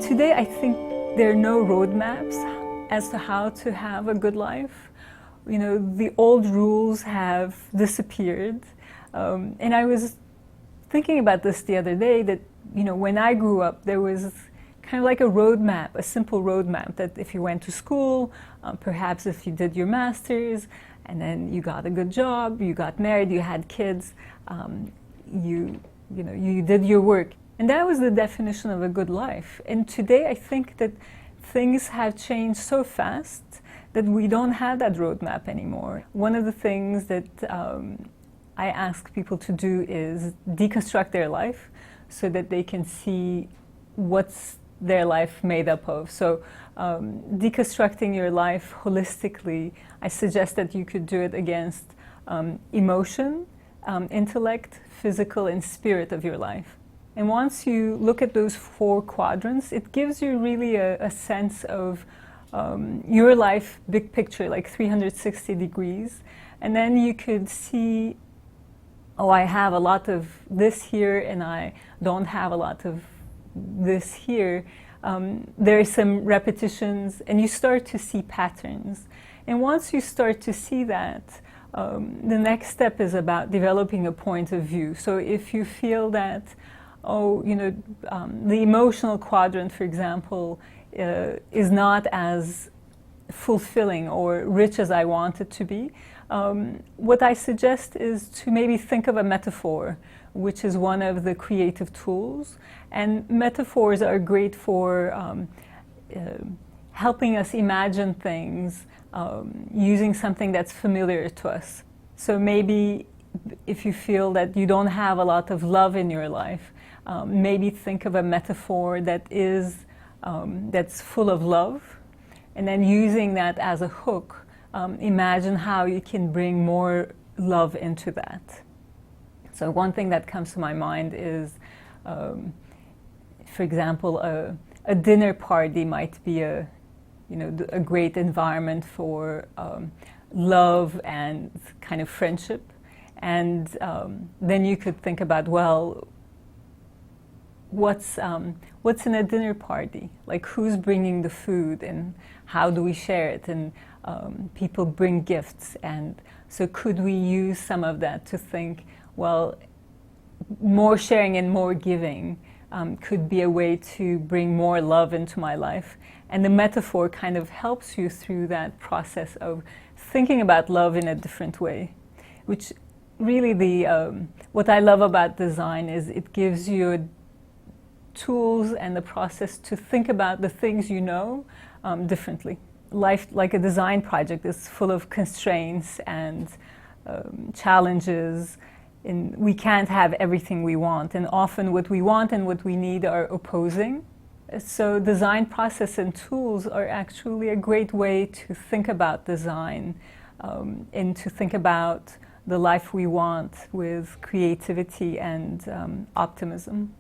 Today, I think there are no roadmaps as to how to have a good life. You know, the old rules have disappeared. And I was thinking about this the other day, that, you know, when I grew up, there was kind of like a roadmap, a simple roadmap, that if you went to school, perhaps if you did your master's, and then you got a good job, you got married, you had kids, you did your work. And that was the definition of a good life. And today I think that things have changed so fast that we don't have that roadmap anymore. One of the things that I ask people to do is deconstruct their life so that they can see what's their life made up of. So deconstructing your life holistically, I suggest that you could do it against emotion, intellect, physical, and spirit of your life. And once you look at those 4 quadrants, it gives you really a sense of your life, big picture, like 360 degrees. And then you could see, oh, I have a lot of this here and I don't have a lot of this here. There are some repetitions and you start to see patterns. And once you start to see that, the next step is about developing a point of view. So if you feel that, oh, you know, the emotional quadrant, for example, is not as fulfilling or rich as I want it to be, what I suggest is to maybe think of a metaphor, which is one of the creative tools. And metaphors are great for helping us imagine things using something that's familiar to us. So maybe if you feel that you don't have a lot of love in your life, maybe think of a metaphor that is that's full of love, and then using that as a hook, imagine how you can bring more love into that. So one thing that comes to my mind is, for example, a dinner party might be a great environment for love and kind of friendship. And then you could think about, well, what's in a dinner party? Like, who's bringing the food and how do we share it? And people bring gifts, and so could we use some of that to think, well, more sharing and more giving could be a way to bring more love into my life. And the metaphor kind of helps you through that process of thinking about love in a different way, which really what I love about design is it gives you tools and the process to think about the things you know differently. Life, like a design project, is full of constraints and challenges, and we can't have everything we want, and often what we want and what we need are opposing. So design process and tools are actually a great way to think about design and to think about the life we want with creativity and optimism.